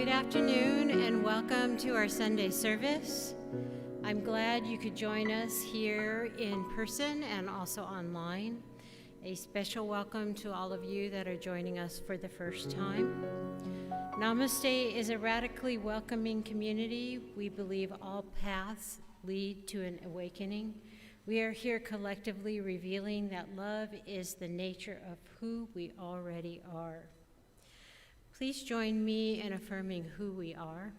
Good afternoon and welcome to our Sunday service. I'm glad you could join us here in person and also online. A special welcome to all of you that are joining us for the first time. Namaste is a radically welcoming community. We believe all paths lead to an awakening. We are here collectively revealing that love is the nature of who we already are. Please join me in affirming who we are.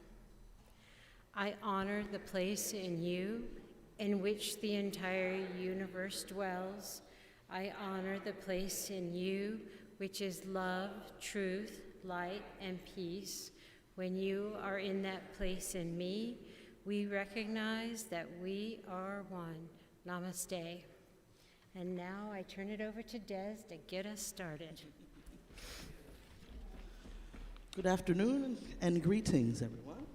I honor the place in you in which the entire universe dwells. I honor the place in you which is love, truth, light, and peace. When you are in that place in me, we recognize that we are one. Namaste. And now I turn it over to Des to get us started. Good afternoon and greetings, everyone.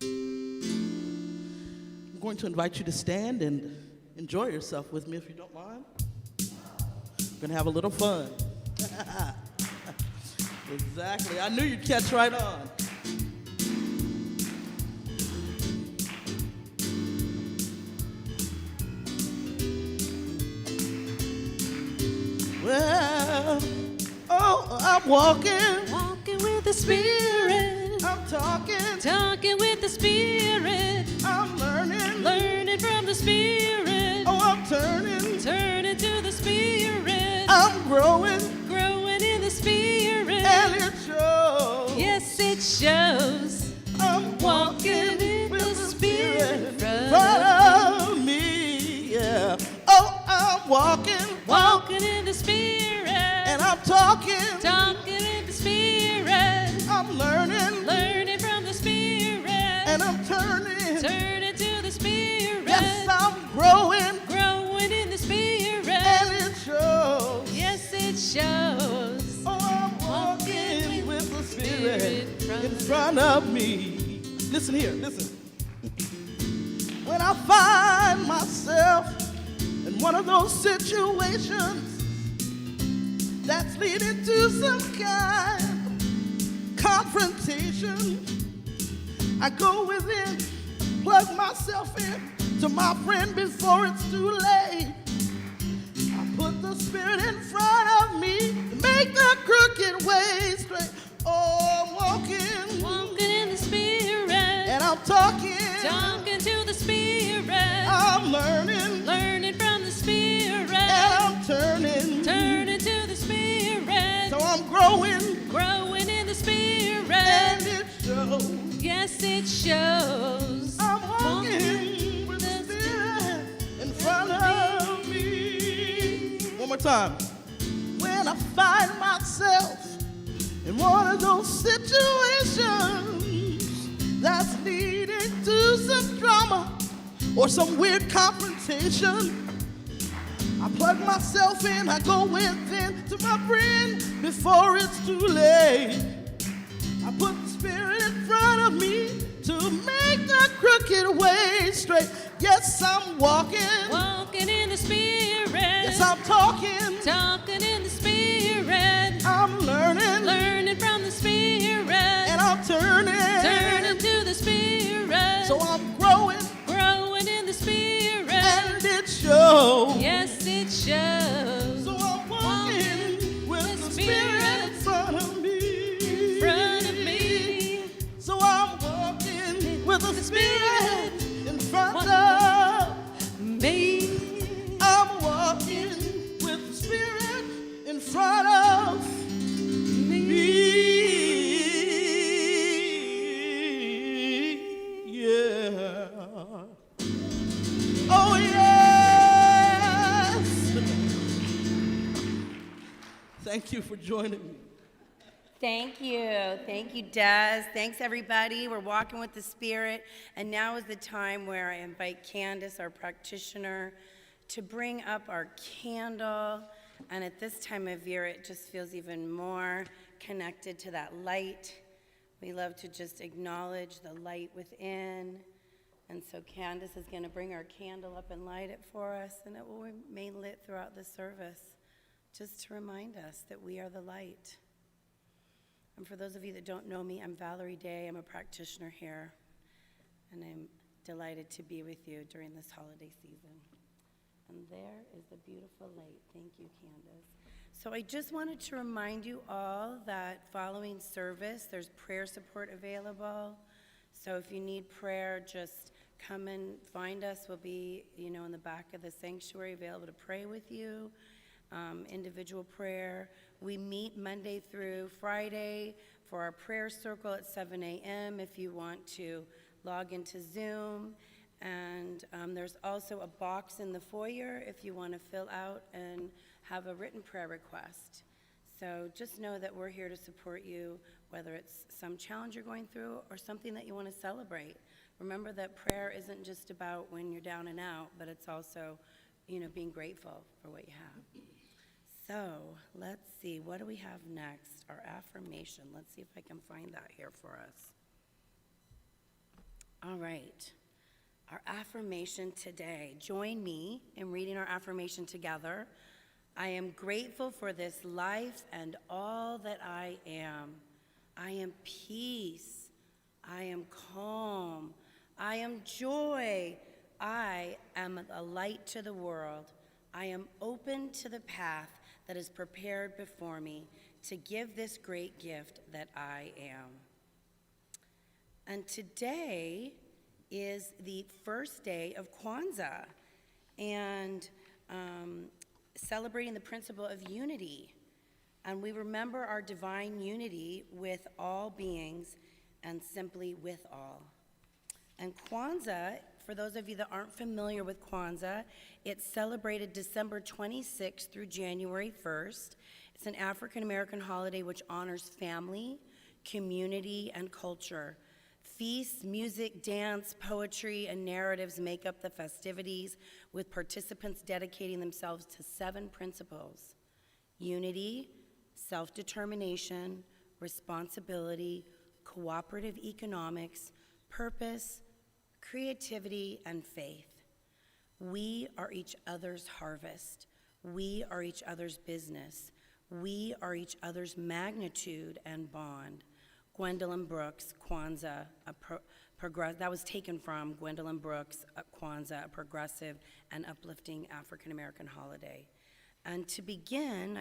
I'm going to invite you to stand and enjoy yourself with me if you don't mind. We're going to have a little fun. Exactly. I knew you'd catch right on. Well, I'm walking with the Spirit. I'm talking with the Spirit. I'm learning from the Spirit. Oh, I'm turning to the Spirit. I'm growing in the Spirit. And it shows. Yes, it shows. I'm walking with the Spirit in front of me. Yeah. Oh, I'm walking in the Spirit. And I'm talking in the Spirit. I'm learning from the Spirit. And I'm turning to the Spirit. Yes, I'm growing in the Spirit. And it shows. Yes, it shows. Oh, I'm walking with the Spirit in front of me. Listen here, listen. When I find myself in one of those situations that's leading to some kind of confrontation, I go within, plug myself in to my friend before it's too late. I put the Spirit in front of me to make the crooked way straight. Oh, I'm walking in the Spirit. And I'm talking to the Spirit. I'm learning from the Spirit. And I'm turning to the Spirit. So I'm growing in the Spirit. And it shows. Yes, it shows. I'm walking with the Spirit in front of me. One more time. When I find myself in one of those situations that's leading to some drama or some weird confrontation, I plug myself in, I go within to my friend before it's too late. I put the Spirit in front of me to make the crooked way straight. Yes, I'm walking in the Spirit. Yes, I'm talking in the Spirit. I'm learning from the Spirit. And I'm turning to the Spirit. So I'm growing in the Spirit. And it shows. Yes, it shows. So I'm walking with the Spirit in front of me. So I'm walking with the Spirit in front of me. I'm walking with the Spirit in front of me. Yeah. Oh, yes. Thank you for joining me. Thank you, Des. Thanks, everybody. We're walking with the Spirit, and now is the time where I invite Candace, our practitioner, to bring up our candle. And at this time of year, it just feels even more connected to that light. We love to just acknowledge the light within. And so Candace is going to bring our candle up and light it for us, and it will remain lit throughout the service, just to remind us that we are the light. And for those of you that don't know me, I'm Valerie Day. I'm a practitioner here, and I'm delighted to be with you during this holiday season. And there is the beautiful lake. Thank you, Candace. So I just wanted to remind you all that following service, there's prayer support available. So if you need prayer, just come and find us. We'll be, in the back of the sanctuary available to pray with you, individual prayer. We meet Monday through Friday for our prayer circle at 7 a.m. if you want to log into Zoom. And there's also a box in the foyer if you want to fill out and have a written prayer request. So just know that we're here to support you, whether it's some challenge you're going through or something that you want to celebrate. Remember that prayer isn't just about when you're down and out, but it's also, being grateful for what you have. So let's see, what do we have next? Our affirmation. Let's see if I can find that here for us. All right. Our affirmation today. Join me in reading our affirmation together. I am grateful for this life and all that I am. I am peace. I am calm. I am joy. I am a light to the world. I am open to the path that is prepared before me to give this great gift that I am. And today is the first day of Kwanzaa, and celebrating the principle of unity. And we remember our divine unity with all beings and simply with all. And Kwanzaa, for those of you that aren't familiar with Kwanzaa, it's celebrated December 26th through January 1st. It's an African American holiday which honors family, community, and culture. Feasts, music, dance, poetry, and narratives make up the festivities, with participants dedicating themselves to 7 principles: unity, self-determination, responsibility, cooperative economics, purpose, creativity, and faith. We are each other's harvest. We are each other's business. We are each other's magnitude and bond. Gwendolyn Brooks, Kwanzaa, that was taken from Gwendolyn Brooks, Kwanzaa, a progressive and uplifting African American holiday. And to begin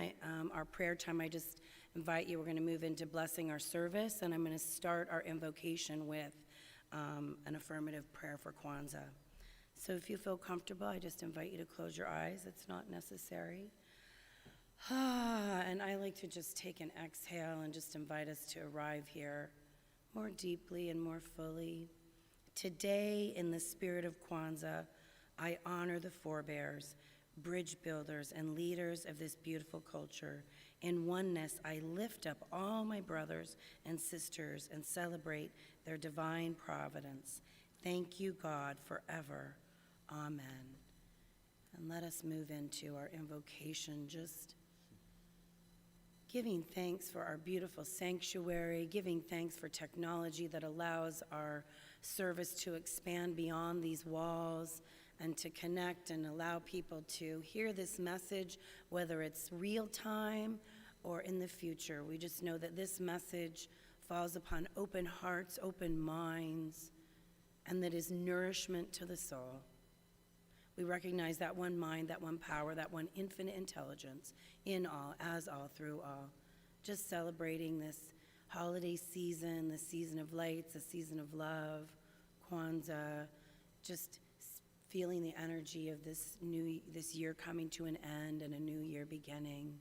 our prayer time, I just invite you, we're going to move into blessing our service, and I'm going to start our invocation with an affirmative prayer for Kwanzaa. So if you feel comfortable, I just invite you to close your eyes. It's not necessary. And I like to just take an exhale and just invite us to arrive here more deeply and more fully. Today, in the spirit of Kwanzaa, I honor the forebears, bridge builders, and leaders of this beautiful culture. In oneness, I lift up all my brothers and sisters and celebrate their divine providence. Thank you, God, forever. Amen. And let us move into our invocation, just giving thanks for our beautiful sanctuary, giving thanks for technology that allows our service to expand beyond these walls and to connect and allow people to hear this message, whether it's real time or in the future. We just know that this message falls upon open hearts, open minds, and that is nourishment to the soul. We recognize that one mind, that one power, that one infinite intelligence in all, as all, through all. Just celebrating this holiday season, the season of lights, the season of love, Kwanzaa, just feeling the energy of this year coming to an end and a new year beginning,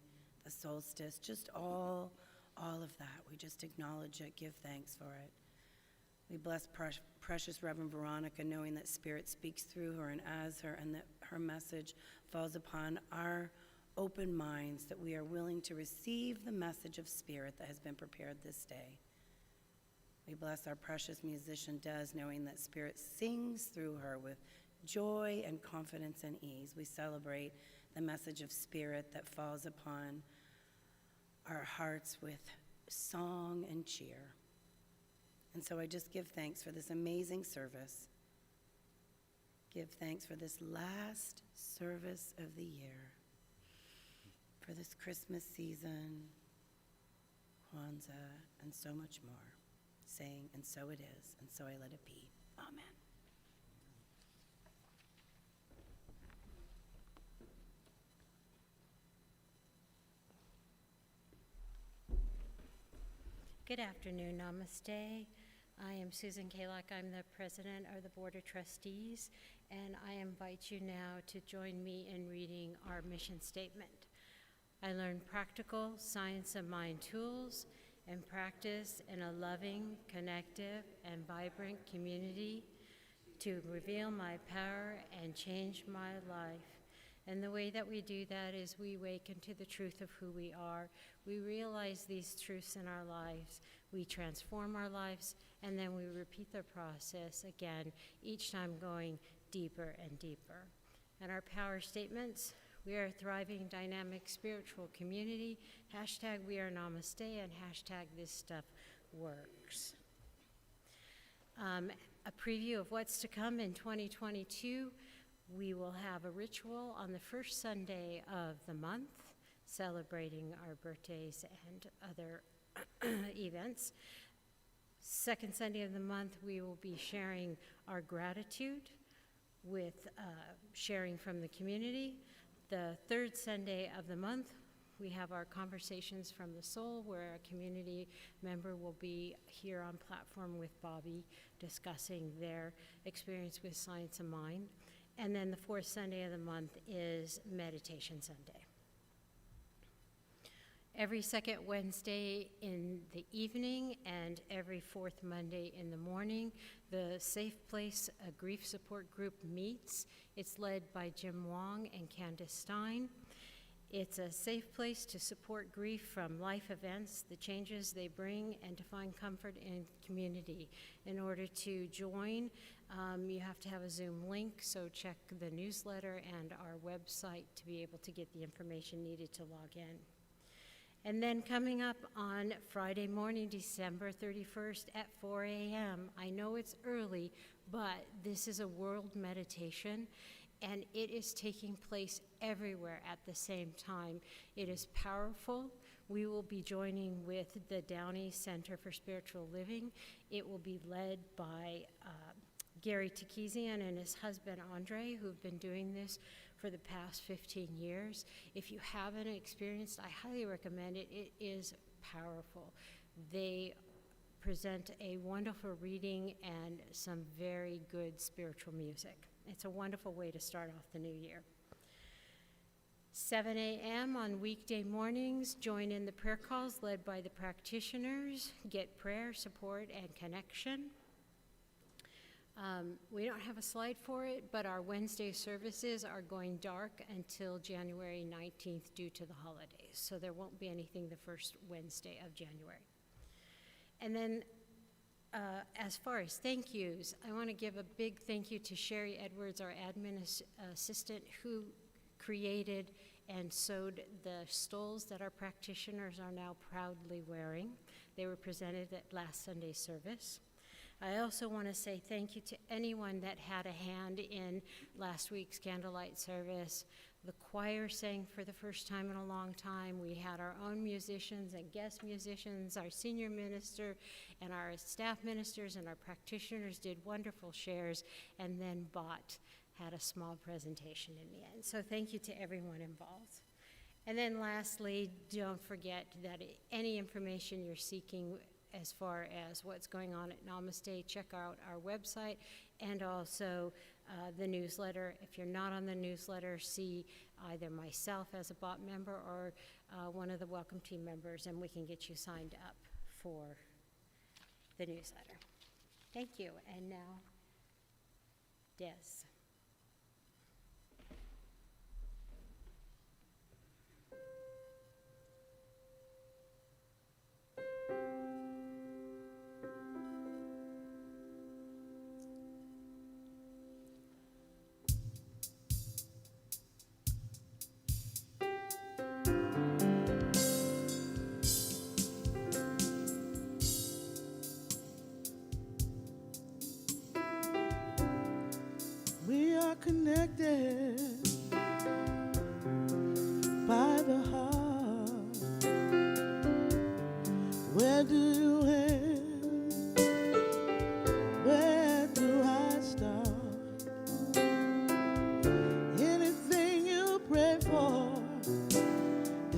the solstice, just all of that. We just acknowledge it, give thanks for it. We bless precious Reverend Veronica, knowing that Spirit speaks through her and as her, and that her message falls upon our open minds, that we are willing to receive the message of Spirit that has been prepared this day. We bless our precious musician, Des, knowing that Spirit sings through her with joy and confidence and ease. We celebrate the message of Spirit that falls upon our hearts with song and cheer. And so I just give thanks for this amazing service. Give thanks for this last service of the year, for this Christmas season, Kwanzaa, and so much more, saying, and so it is, and so I let it be. Amen. Good afternoon, namaste. I am Susan Kalak. I'm the president of the Board of Trustees, and I invite you now to join me in reading our mission statement. I learn practical science of mind tools and practice in a loving, connective, and vibrant community to reveal my power and change my life. And the way that we do that is we awaken to the truth of who we are. We realize these truths in our lives. We transform our lives, and then we repeat the process again, each time going deeper and deeper. And our power statements: we are a thriving, dynamic, spiritual community. Hashtag we are namaste, and hashtag this stuff works. A preview of what's to come in 2022. We will have a ritual on the first Sunday of the month, celebrating our birthdays and other events. Second Sunday of the month, we will be sharing our gratitude with sharing from the community. The third Sunday of the month, we have our Conversations from the Soul, where a community member will be here on platform with Bobby discussing their experience with Science of Mind. And then the fourth Sunday of the month is Meditation Sunday. Every second Wednesday in the evening and every fourth Monday in the morning, the Safe Place, a grief support group, meets. It's led by Jim Wong and Candace Stein. It's a safe place to support grief from life events, the changes they bring, and to find comfort in community. In order to join, you have to have a Zoom link, so check the newsletter and our website to be able to get the information needed to log in. And then coming up on Friday morning, December 31st at 4 a.m. I know it's early, but this is a world meditation, and it is taking place everywhere at the same time. It is powerful. We will be joining with the Downey Center for Spiritual Living. It will be led by Gary Takizian and his husband Andre, who've been doing this for the past 15 years. If you haven't experienced, I highly recommend it. It is powerful. They present a wonderful reading and some very good spiritual music. It's a wonderful way to start off the new year. 7 a.m. on weekday mornings, join in the prayer calls led by the practitioners. Get prayer, support, and connection. We don't have a slide for it, but our Wednesday services are going dark until January 19th due to the holidays. So there won't be anything the first Wednesday of January. And then as far as thank yous, I want to give a big thank you to Sherry Edwards, our admin assistant, who created and sewed the stoles that our practitioners are now proudly wearing. They were presented at last Sunday's service. I also want to say thank you to anyone that had a hand in last week's candlelight service. The choir sang for the first time in a long time. We had our own musicians and guest musicians. Our senior minister and our staff ministers and our practitioners did wonderful shares, and then Bott had a small presentation in the end. So thank you to everyone involved. And then lastly, don't forget that any information you're seeking as far as what's going on at Namaste, check out our website and also the newsletter. If you're not on the newsletter, see either myself as a BOT member or one of the Welcome Team members, and we can get you signed up for the newsletter. Thank you. And now, Des.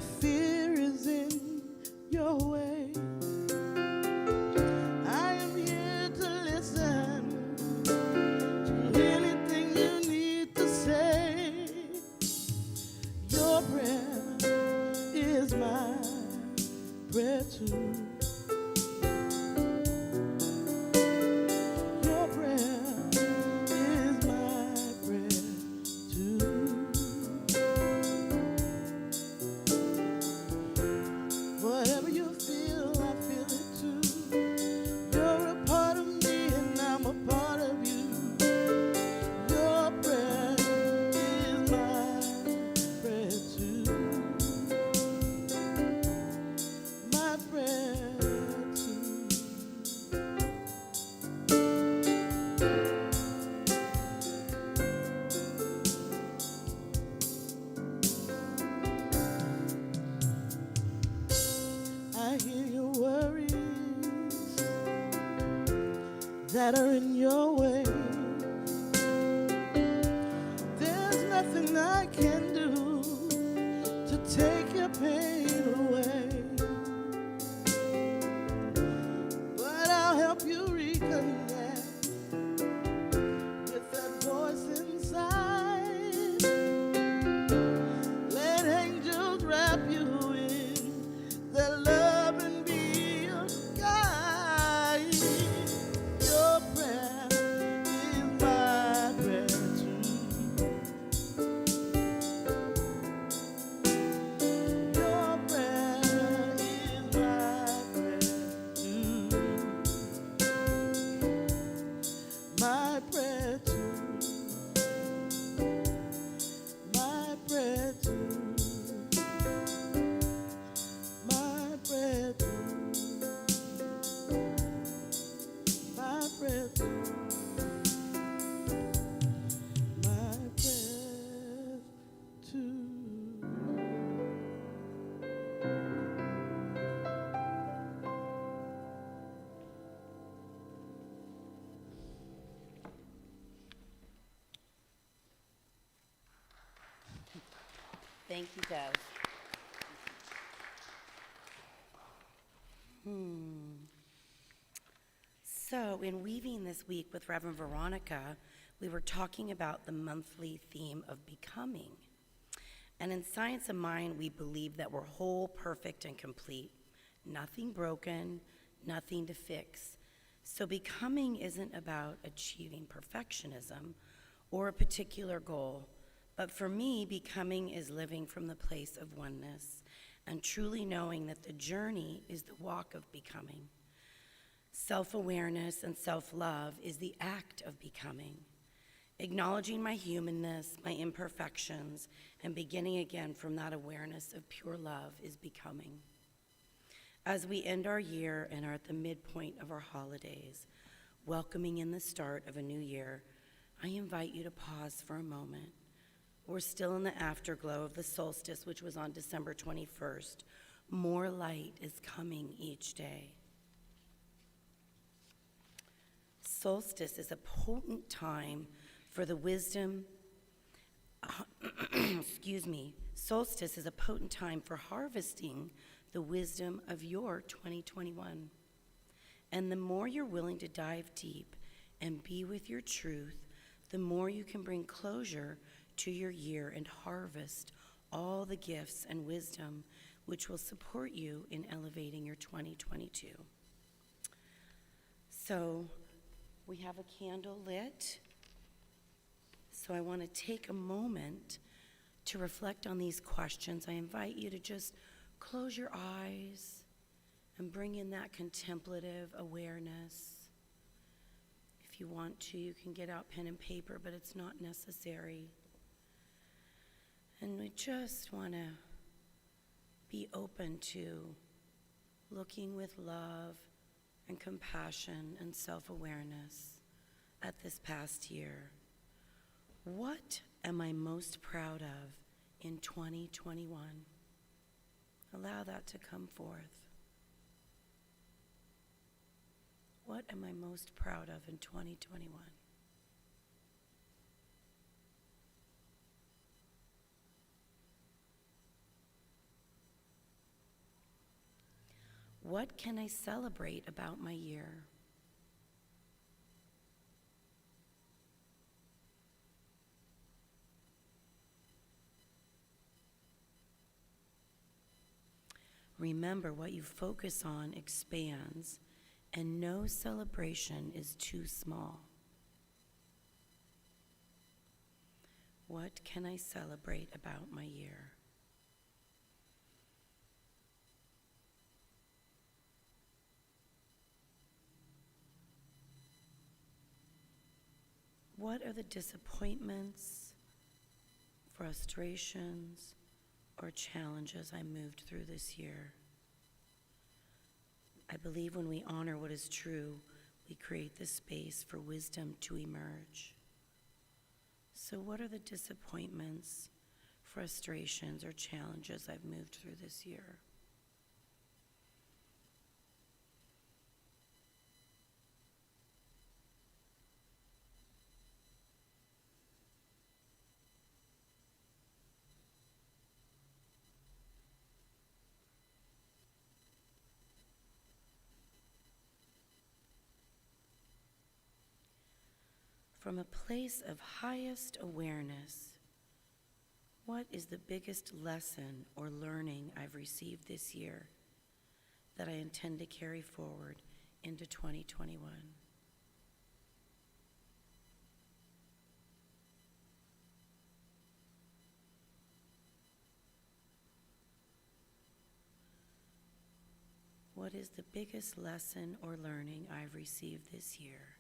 if fear is in your way. I am here to listen to anything you need to say. Your prayer is my prayer too. Your prayer is my prayer too. Whatever you feel, I feel it too. You're a part of me and I'm a part of you. Your prayer is my prayer too. My prayer too. I hear your worries that are in your way. There's nothing I can do to take your pain away, but I'll help you reconnect with that voice inside. Let angels wrap you in their love and be your guide. Your prayer is my prayer too. Your prayer is my prayer too. My prayer too. My prayer too. My prayer too. My prayer too. My prayer too. Thank you, Dove. So, in weaving this week with Reverend Veronica, we were talking about the monthly theme of becoming. And in Science of Mind, we believe that we're whole, perfect, and complete. Nothing broken, nothing to fix. So becoming isn't about achieving perfectionism or a particular goal. But for me, becoming is living from the place of oneness and truly knowing that the journey is the walk of becoming. Self-awareness and self-love is the act of becoming. Acknowledging my humanness, my imperfections, and beginning again from that awareness of pure love is becoming. As we end our year and are at the midpoint of our holidays, welcoming in the start of a new year, I invite you to pause for a moment. We're still in the afterglow of the solstice, which was on December 21st. More light is coming each day. Solstice is a potent time for the wisdom, solstice is a potent time for harvesting the wisdom of your 2021. And the more you're willing to dive deep and be with your truth, the more you can bring closure to your year and harvest all the gifts and wisdom which will support you in elevating your 2022. So we have a candle lit. So I want to take a moment to reflect on these questions. I invite you to just close your eyes and bring in that contemplative awareness. If you want to, you can get out pen and paper, but it's not necessary. And we just want to be open to looking with love and compassion and self-awareness at this past year. What am I most proud of in 2021? Allow that to come forth. What am I most proud of in 2021? What can I celebrate about my year? Remember, what you focus on expands, and no celebration is too small. What can I celebrate about my year? What are the disappointments, frustrations, or challenges I moved through this year? I believe when we honor what is true, we create the space for wisdom to emerge. So what are the disappointments, frustrations, or challenges I've moved through this year? From a place of highest awareness, what is the biggest lesson or learning I've received this year that I intend to carry forward into 2021? What is the biggest lesson or learning I've received this year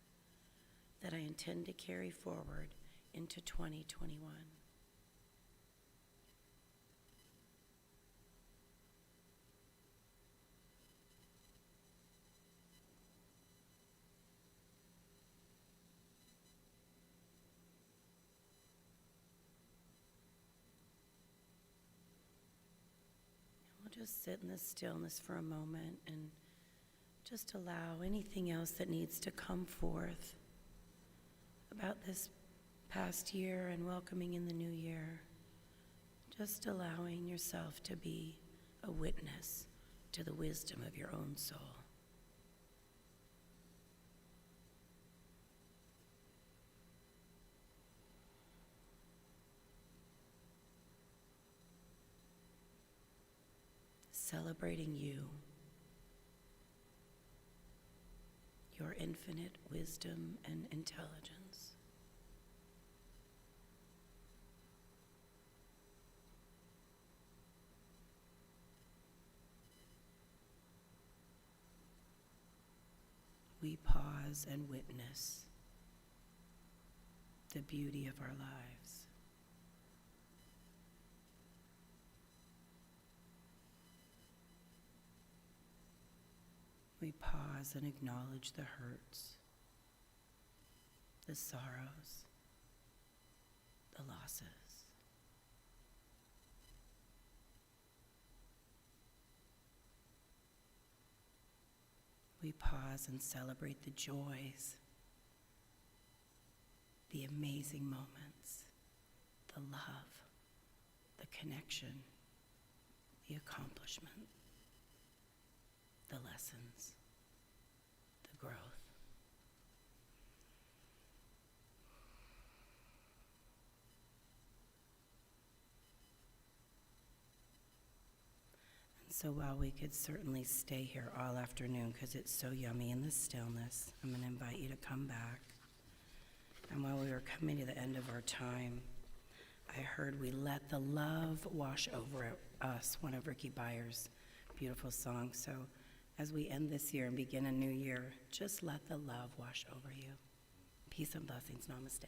that I intend to carry forward into 2021? We'll just sit in this stillness for a moment and just allow anything else that needs to come forth about this past year and welcoming in the new year. Just allowing yourself to be a witness to the wisdom of your own soul. Celebrating you, your infinite wisdom and intelligence. We pause and witness the beauty of our lives. We pause and acknowledge the hurts, the sorrows, the losses. We pause and celebrate the joys, the amazing moments, the love, the connection, the accomplishment, the lessons, the growth. And so while we could certainly stay here all afternoon because it's so yummy in the stillness, I'm going to invite you to come back. And while we were coming to the end of our time, I heard we let the love wash over us, one of Ricky Byers' beautiful songs. So as we end this year and begin a new year, just let the love wash over you. Peace and blessings. Namaste.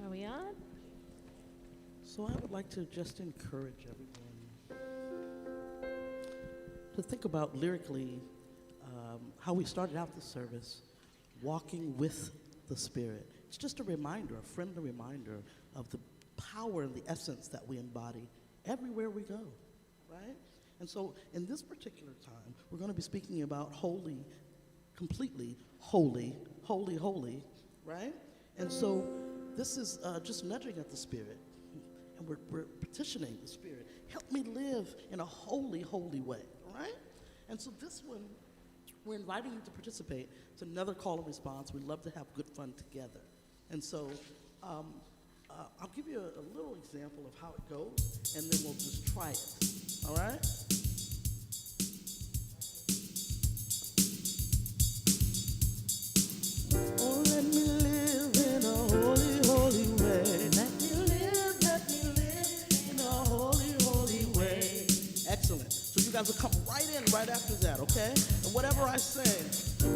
Are we on? So I would like to just encourage everyone to think about lyrically how we started out the service, walking with the Spirit. It's just a reminder, a friendly reminder of the power and the essence that we embody everywhere we go, right? And so in this particular time, we're going to be speaking about holy, completely holy, holy, holy, right? And so this is just nudging at the Spirit, and we're petitioning the Spirit, help me live in a holy, holy way, right? And so this one, we're inviting you to participate. It's another call and response. We love to have good fun together. And so I'll give you a little example of how it goes, and then we'll just try it, all right? Oh, let me live in a holy, holy way. Let me live in a holy, holy way. Excellent. So you guys will come right in right after that, okay? And whatever I say,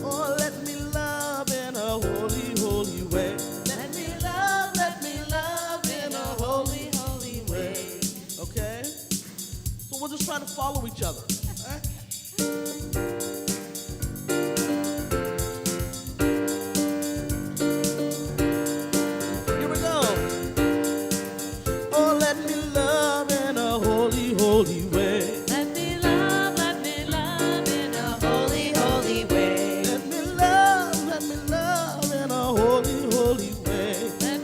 oh, let me love in a holy, holy way. Let me love in a holy, holy way. Okay? So we'll just try to follow each other. Right? Here we go. Oh, let me love in a holy, holy way. Let me love in a holy, holy way. Let me love in a holy, holy way. Let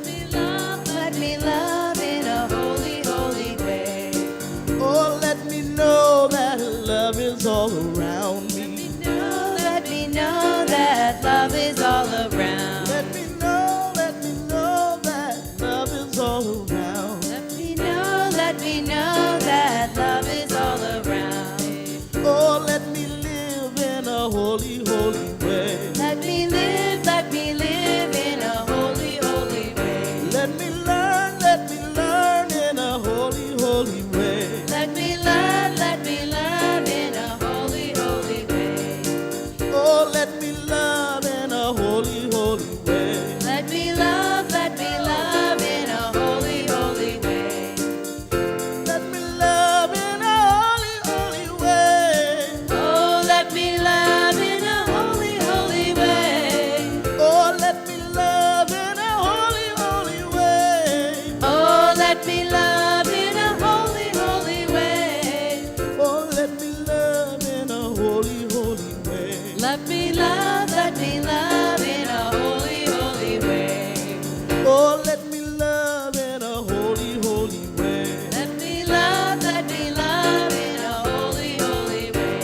me love in a holy, holy way. Oh, let me know that love is all around me. Let me know that love is all around. Let me know that love is all around. Let me know that love is all around. Oh, let me live in a holy, holy way. Let me live in a holy, holy way. Let me learn in a holy, holy way. Let me learn in a holy, holy way. Oh, let me love in a holy, holy way. Let me love in a holy, holy way. Let me love in a holy, holy way. Oh, let me love in a holy, holy way. Oh, let me love in a holy, holy way. Oh, let me love in a holy, holy way. Oh, let me love in a holy, holy way. Let me love in a holy, holy way. Oh, let me love in a holy, holy way. Let me love in a holy, holy way.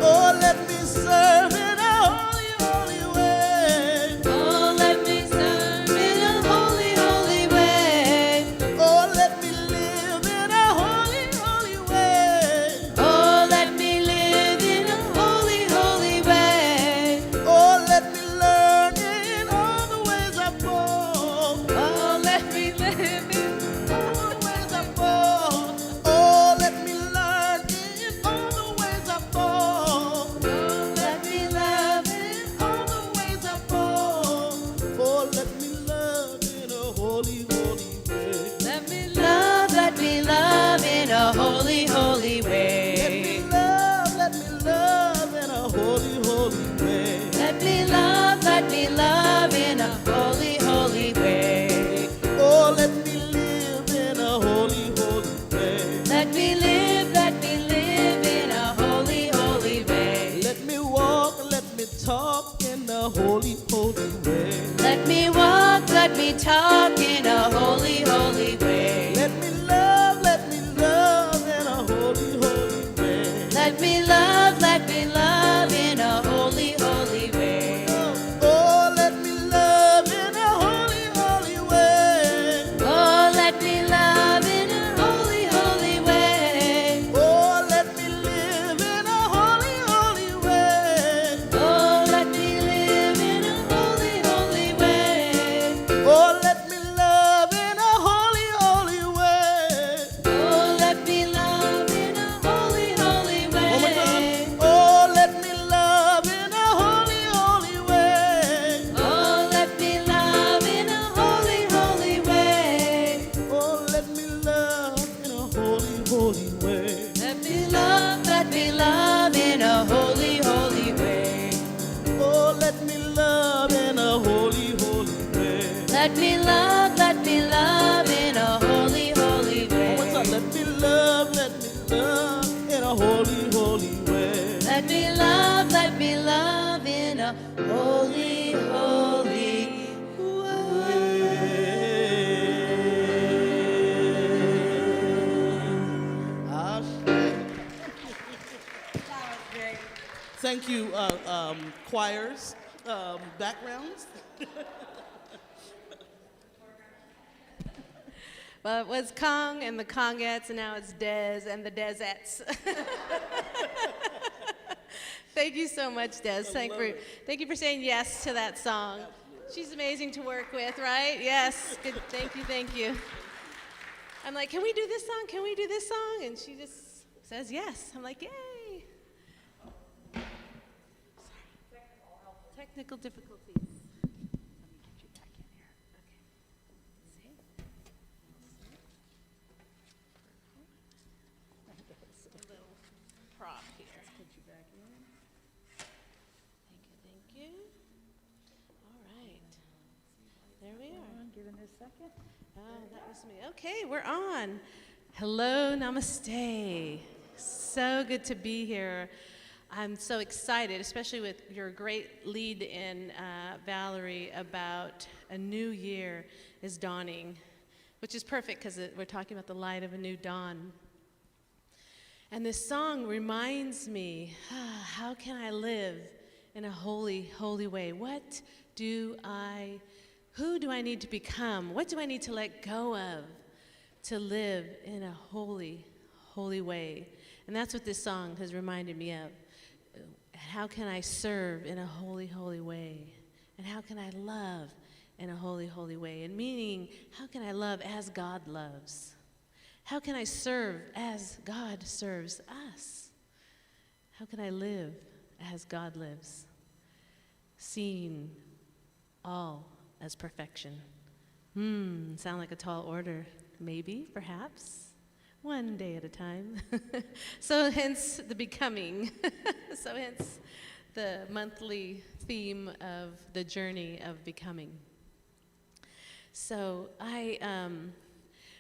Oh, let me serve in a holy, holy way. Oh, let me serve in a holy, holy way. Oh, let me live in a holy, holy way. Oh, let me live in a holy, holy way. Oh, let me learn in all the ways I fall. Oh, let me live in All the ways I fall. Oh, let me learn in all the ways I fall. let me love in. All the ways I fall. Oh, let me love in a holy, holy way. Let me love in a holy, holy way. Let me love in a holy, holy way. Let me love in a holy, holy way. Oh, let me live in a holy, holy way. Let me live in a holy, holy way. Let me walk, let me talk in a holy, holy way. Let me walk, let me talk in a holy, holy way. Let me love in a holy, holy way. Let me love in a holy, holy way. Oh, let me love in a holy, holy way. Oh, let me love in a holy, holy way. Oh, let me live in a holy, holy way. Oh, let me live in a holy, holy way. Oh, let me love in a holy, holy way. Oh, let me love in a holy, holy way. One more time. Oh, let me love in a holy, holy way. Oh, let me love in a holy, holy way. Oh, let me love in a holy, holy way. Let me love in a holy, holy way. Oh, let me love in a holy, holy way. Let me love in a holy, holy One more way. time. Let me love Thank you, choirs, backgrounds. Well, it was Kong and the Kongettes, and now it's Des and the Desettes. Thank you so much, Des. Thank you for saying yes to that song. She's amazing to work with, right? Yes. Good. Thank you. I'm like, can we do this song? Can we do this song? And she just says yes. I'm like, yay. Sorry. Technical difficulties. Let me get you back in here. Okay. See? A little prop here. Let's put you back in. Thank you. All right. There we are. Give it a second. Oh, that was me. Okay, we're on. Hello, namaste. So good to be here. I'm so excited, especially with your great lead in, Valerie, about a new year is dawning, which is perfect because we're talking about the light of a new dawn. And this song reminds me, how can I live in a holy, holy way? Who do I need to become? What do I need to let go of to live in a holy, holy way? And that's what this song has reminded me of. How can I serve in a holy, holy way? And how can I love in a holy, holy way? And meaning, how can I love as God loves? How can I serve as God serves us? How can I live as God lives? Seeing all as perfection. Sound like a tall order. Maybe, perhaps, one day at a time. So hence the becoming. So hence the monthly theme of the journey of becoming. So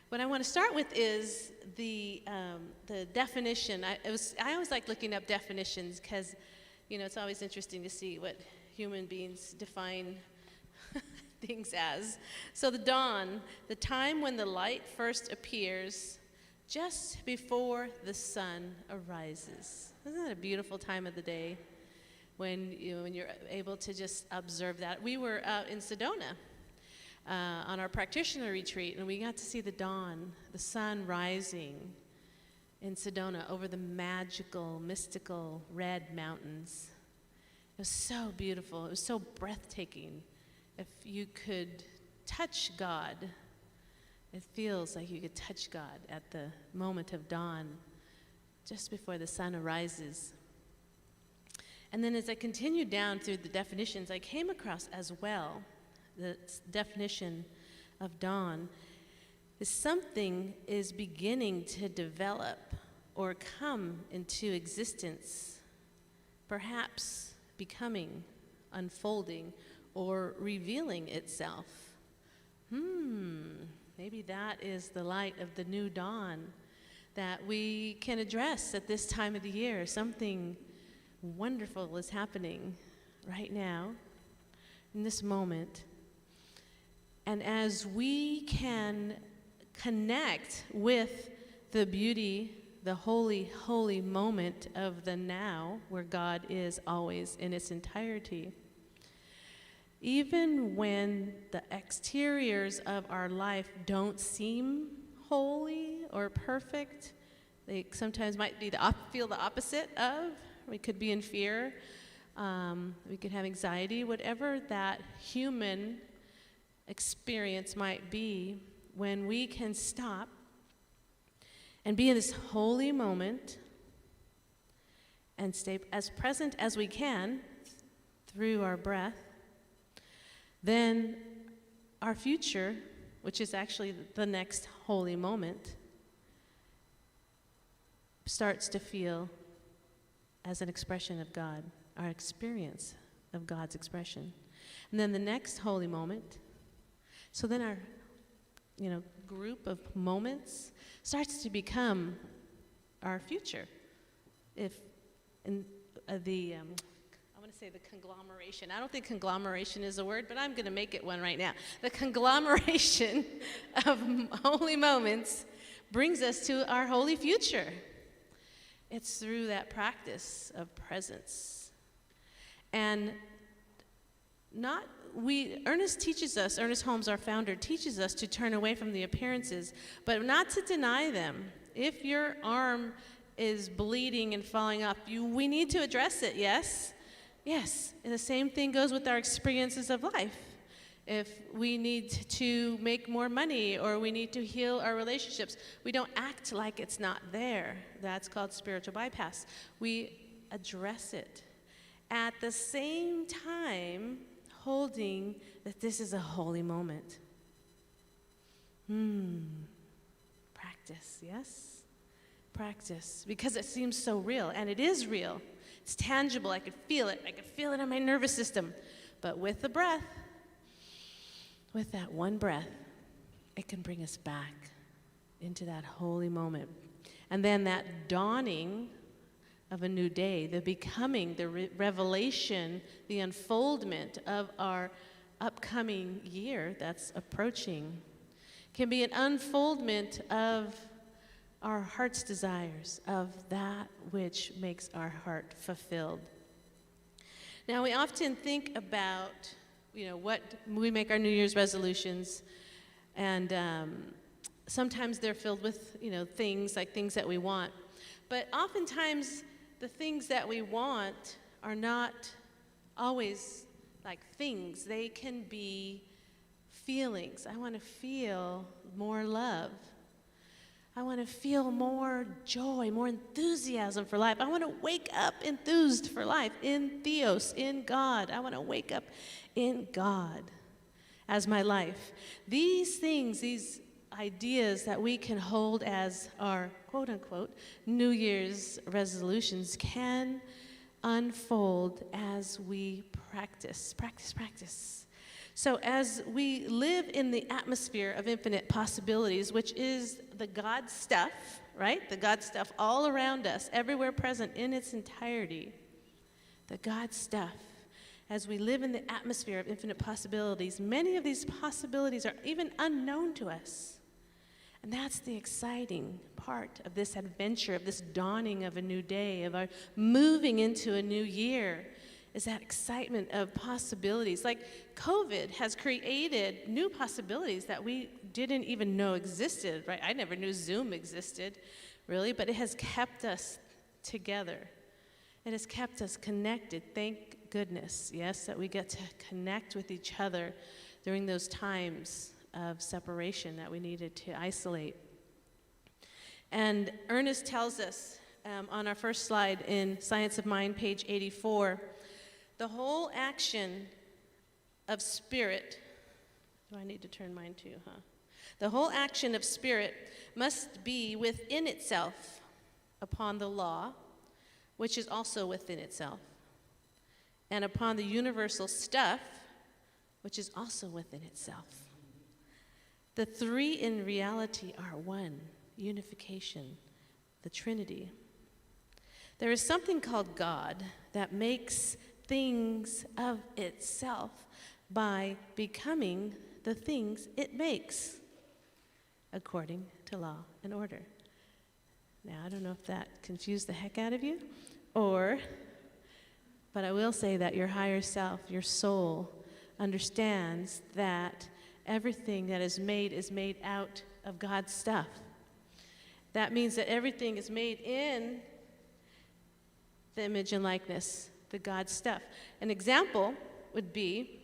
what I want to start with is the definition. I always like looking up definitions because, it's always interesting to see what human beings define things as. So the dawn, the time when the light first appears just before the sun arises. Isn't that a beautiful time of the day when you're able to just observe that? We were out in Sedona on our practitioner retreat, and we got to see the dawn, the sun rising in Sedona over the magical, mystical red mountains. It was so beautiful. It was so breathtaking. If you could touch God, it feels like you could touch God at the moment of dawn, just before the sun arises. And then as I continued down through the definitions, I came across as well the definition of dawn is something is beginning to develop or come into existence, perhaps becoming, unfolding, or revealing itself. Maybe that is the light of the new dawn that we can address at this time of the year. Something wonderful is happening right now, in this moment. And as we can connect with the beauty, the holy, holy moment of the now, where God is always in its entirety, even when the exteriors of our life don't seem holy or perfect, they sometimes might be feel the opposite of. We could be in fear. We could have anxiety. Whatever that human experience might be, when we can stop and be in this holy moment and stay as present as we can through our breath, then our future, which is actually the next holy moment, starts to feel as an expression of God, our experience of God's expression. And then the next holy moment, so then our group of moments starts to become our future. If in I want to say the conglomeration. I don't think conglomeration is a word, but I'm going to make it one right now. The conglomeration of holy moments brings us to our holy future. It's through that practice of presence And Ernest Holmes, our founder, teaches us to turn away from the appearances, but not to deny them. If your arm is bleeding and falling off, we need to address it, yes? Yes, and the same thing goes with our experiences of life. If we need to make more money or we need to heal our relationships, we don't act like it's not there. That's called spiritual bypass. We address it. At the same time, holding that this is a holy moment. Practice, yes? Practice, because it seems so real, and it is real. It's tangible. I could feel it. I could feel it in my nervous system. But with the breath, with that one breath, it can bring us back into that holy moment. And then that dawning of a new day, the becoming, the revelation, the unfoldment of our upcoming year that's approaching can be an unfoldment of our heart's desires, of that which makes our heart fulfilled. Now, we often think about, what we make our New Year's resolutions, and sometimes they're filled with, things that we want. But oftentimes, the things that we want are not always like things. They can be feelings. I want to feel more love. I want to feel more joy, more enthusiasm for life. I want to wake up enthused for life, in Theos, in God. I want to wake up in God as my life. These things, these ideas that we can hold as our quote-unquote New Year's resolutions can unfold as we practice. So as we live in the atmosphere of infinite possibilities, which is the God stuff, right? The God stuff all around us, everywhere present in its entirety. The God stuff. As we live in the atmosphere of infinite possibilities, many of these possibilities are even unknown to us. And that's the exciting part of this adventure, of this dawning of a new day, of our moving into a new year, is that excitement of possibilities. Like COVID has created new possibilities that we didn't even know existed, right? I never knew Zoom existed, really, but it has kept us together. It has kept us connected. Thank goodness, yes, that we get to connect with each other during those times of separation that we needed to isolate. And Ernest tells us on our first slide in Science of Mind, page 84, the whole action of spirit, do I need to turn mine too, huh? The whole action of spirit must be within itself upon the law, which is also within itself, and upon the universal stuff, which is also within itself. The three in reality are one, unification, the Trinity. There is something called God that makes things of itself by becoming the things it makes, according to law and order. Now, I don't know if that confused the heck out of you, but I will say that your higher self, your soul, understands that everything that is made out of God's stuff. That means that everything is made in the image and likeness, the God stuff. An example would be,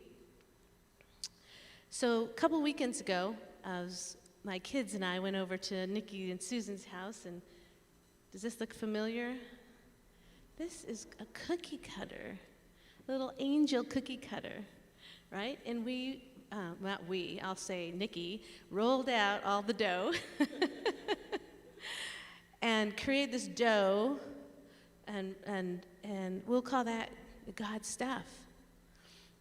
so a couple weekends ago, my kids and I went over to Nikki and Susan's house, and does this look familiar? This is a cookie cutter, little angel cookie cutter, right? And I'll say Nikki, rolled out all the dough and created this dough, and we'll call that God stuff.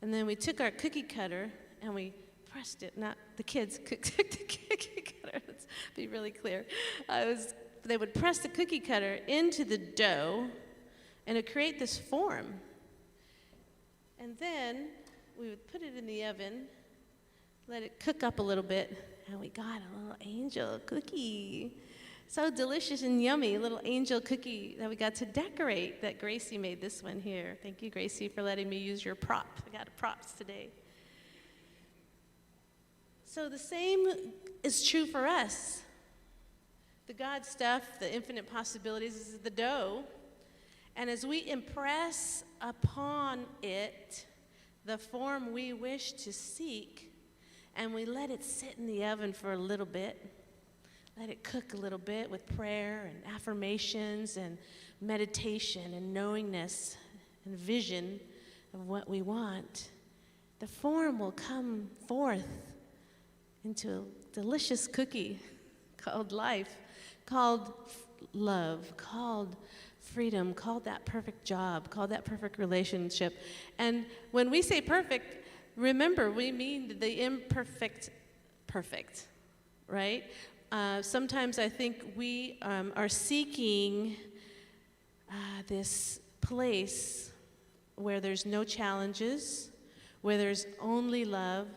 And then we took our cookie cutter and we pressed it, not the kids took the cookie cutter, let's be really clear. They would press the cookie cutter into the dough and it would create this form. And then we would put it in the oven, let it cook up a little bit, and we got a little angel cookie. So delicious and yummy, little angel cookie that we got to decorate that Gracie made this one here. Thank you, Gracie, for letting me use your prop. I got props today. So the same is true for us. The God stuff, the infinite possibilities, is the dough. And as we impress upon it the form we wish to seek, and we let it sit in the oven for a little bit, let it cook a little bit with prayer and affirmations and meditation and knowingness and vision of what we want, the form will come forth into a delicious cookie called life, called love, called freedom, called that perfect job, called that perfect relationship. And when we say perfect, remember, we mean the imperfect perfect, right? Sometimes I think we are seeking this place where there's no challenges, where there's only love,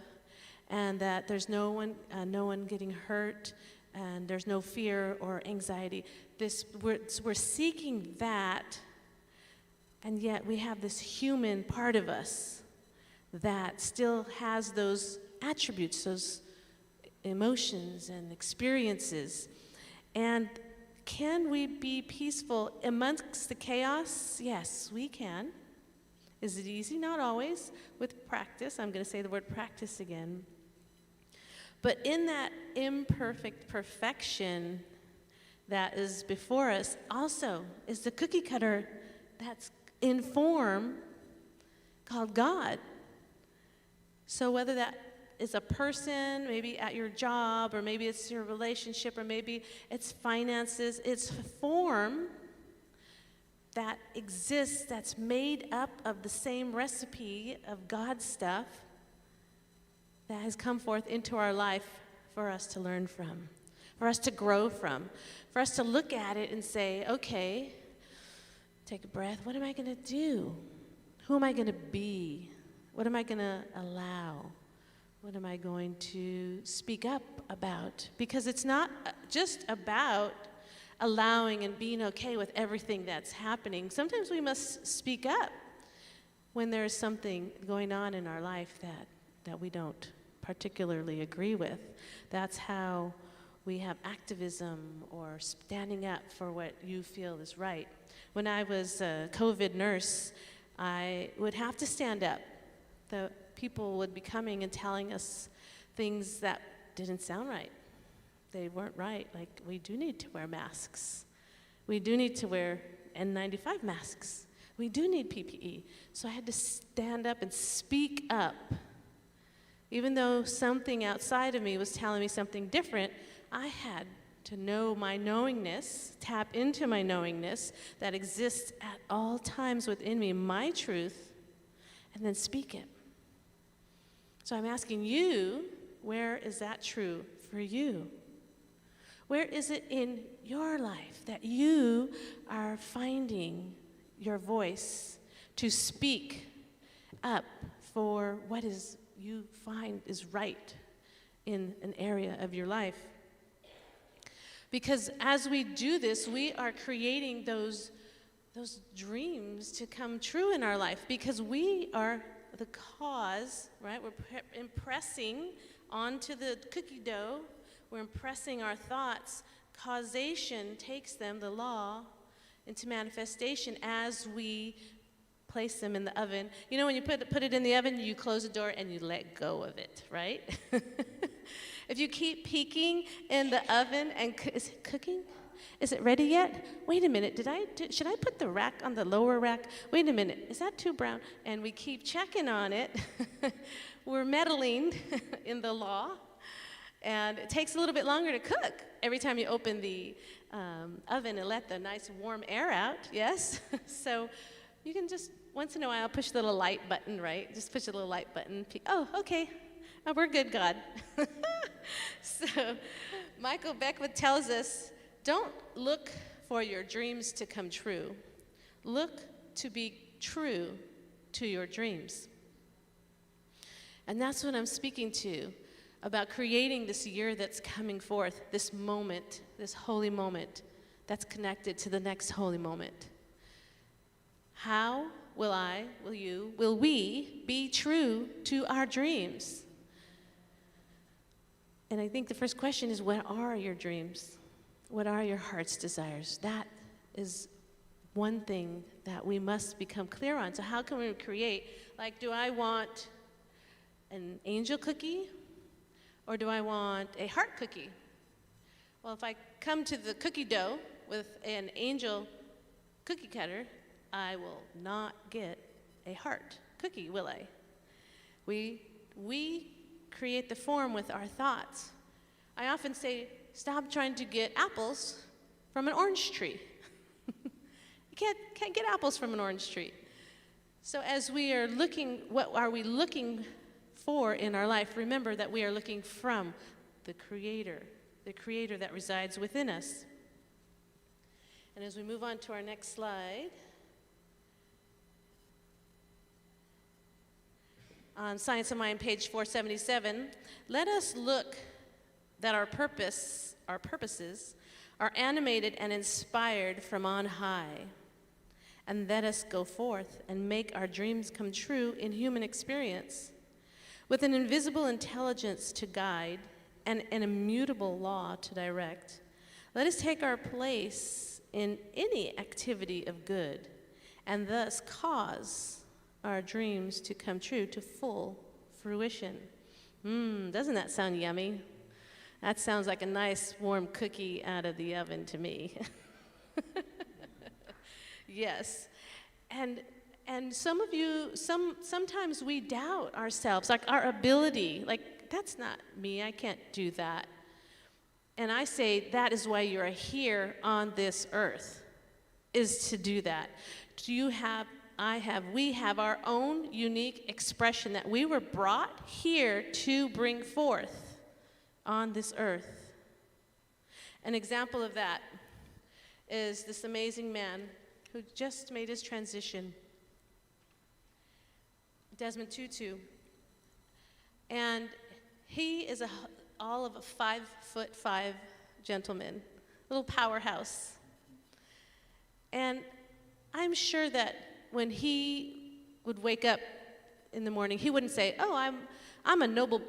and that there's no one getting hurt, and there's no fear or anxiety. We're seeking that, and yet we have this human part of us that still has those attributes, those emotions and experiences. And can we be peaceful amongst the chaos? Yes, we can. Is it easy? Not always. With practice, I'm going to say the word practice again. But in that imperfect perfection that is before us also is the cookie cutter that's in form called God. So whether that is a person, maybe at your job, or maybe it's your relationship, or maybe it's finances, it's a form that exists, that's made up of the same recipe of God's stuff that has come forth into our life for us to learn from, for us to grow from, for us to look at it and say, okay, take a breath. What am I going to do? Who am I going to be? What am I going to allow? What am I going to speak up about? Because it's not just about allowing and being okay with everything that's happening. Sometimes we must speak up when there's something going on in our life that we don't particularly agree with. That's how we have activism or standing up for what you feel is right. When I was a COVID nurse, I would have to stand up. The people would be coming and telling us things that didn't sound right. They weren't right. Like, we do need to wear masks. We do need to wear N95 masks. We do need PPE. So I had to stand up and speak up. Even though something outside of me was telling me something different, I had to know my knowingness, tap into my knowingness that exists at all times within me, my truth, and then speak it. So I'm asking you, where is that true for you? Where is it in your life that you are finding your voice to speak up for what is you find is right in an area of your life? Because as we do this, we are creating those dreams to come true in our life, because we are the cause, right? We're impressing onto the cookie dough. We're impressing our thoughts. Causation takes them, the law, into manifestation as we place them in the oven. You know, when you put it in the oven, you close the door and you let go of it, right? If you keep peeking in the oven and is it cooking? Is it ready yet? Wait a minute, should I put the rack on the lower rack? Wait a minute, is that too brown? And we keep checking on it. We're meddling in the law. And it takes a little bit longer to cook every time you open the oven and let the nice warm air out, yes? So you can just, once in a while, push the little light button, right? Just push the little light button. Oh, okay. Oh, we're good, God. So Michael Beckwith tells us, don't look for your dreams to come true. Look to be true to your dreams. And that's what I'm speaking to. about creating this year that's coming forth, this moment, this holy moment that's connected to the next holy moment. How will I, will you, will we be true to our dreams? And I think the first question is, what are your dreams? What are your heart's desires? That is one thing that we must become clear on. So how can we create, like, do I want an angel cookie or do I want a heart cookie? Well, if I come to the cookie dough with an angel cookie cutter, I will not get a heart cookie, will I? We create the form with our thoughts. I often say, stop trying to get apples from an orange tree. You can't get apples from an orange tree. So as we are looking, what are we looking for in our life? Remember that we are looking from the Creator that resides within us. And as we move on to our next slide, on Science of Mind, page 477, let us look that our purposes are animated and inspired from on high. And let us go forth and make our dreams come true in human experience. With an invisible intelligence to guide and an immutable law to direct, let us take our place in any activity of good and thus cause our dreams to come true to full fruition. Doesn't that sound yummy? That sounds like a nice warm cookie out of the oven to me. Yes. And some of you, sometimes we doubt ourselves, like our ability, like, that's not me, I can't do that. And I say that is why you're here on this earth, is to do that. We have our own unique expression that we were brought here to bring forth on this earth. An example of that is this amazing man who just made his transition, Desmond Tutu. And he is all of a 5'5" gentleman, little powerhouse. And I'm sure that when he would wake up in the morning, he wouldn't say, "Oh, I'm a Nobel,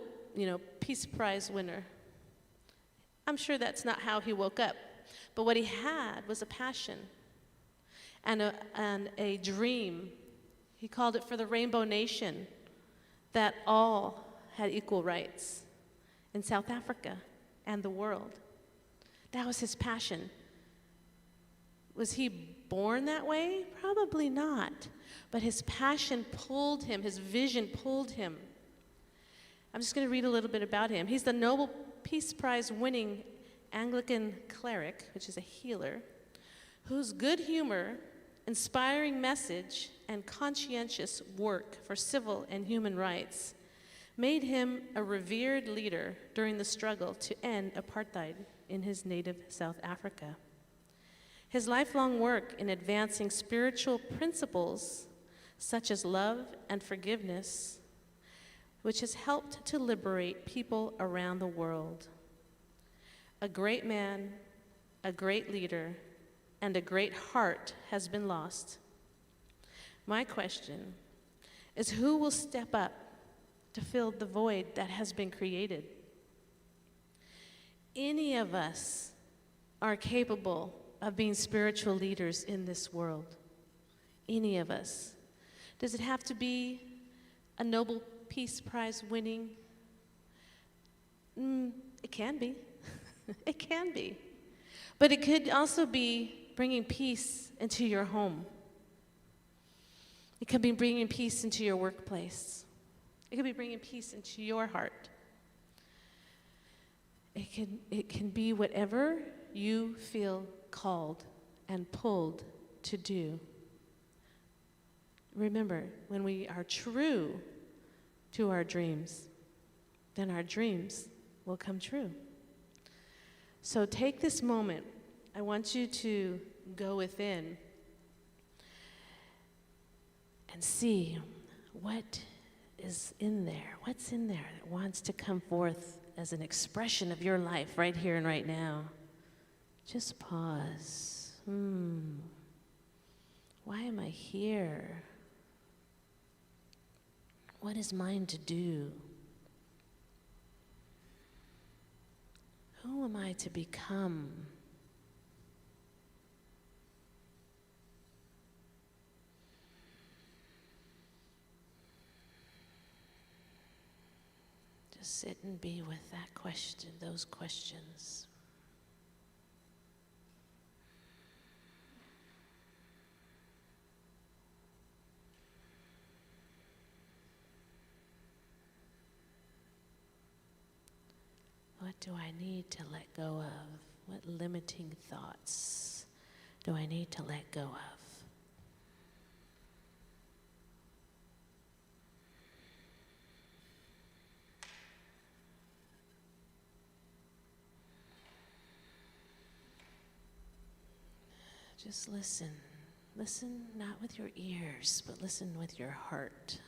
Peace Prize winner." I'm sure that's not how he woke up. But what he had was a passion and a dream. He called it for the Rainbow Nation, that all had equal rights in South Africa and the world. That was his passion. Was he born that way? Probably not. But his passion pulled him, his vision pulled him. I'm just going to read a little bit about him. He's the Nobel Peace Prize winning Anglican cleric, which is a healer, whose good humor, inspiring message, and conscientious work for civil and human rights made him a revered leader during the struggle to end apartheid in his native South Africa. His lifelong work in advancing spiritual principles such as love and forgiveness, which has helped to liberate people around the world. A great man, a great leader, and a great heart has been lost. My question is, who will step up to fill the void that has been created? Any of us are capable of being spiritual leaders in this world. Any of us. Does it have to be a Nobel Peace Prize winning? It can be. It can be. But it could also be bringing peace into your home. It could be bringing peace into your workplace. It could be bringing peace into your heart. It can be whatever you feel called and pulled to do. Remember, when we are true to our dreams, then our dreams will come true. So take this moment. I want you to go within and see what is in there? What's in there that wants to come forth as an expression of your life right here and right now? Just pause. Why am I here? What is mine to do? Who am I to become? Just sit and be with that question, those questions. What do I need to let go of? What limiting thoughts do I need to let go of? Just listen. Listen not with your ears, but listen with your heart.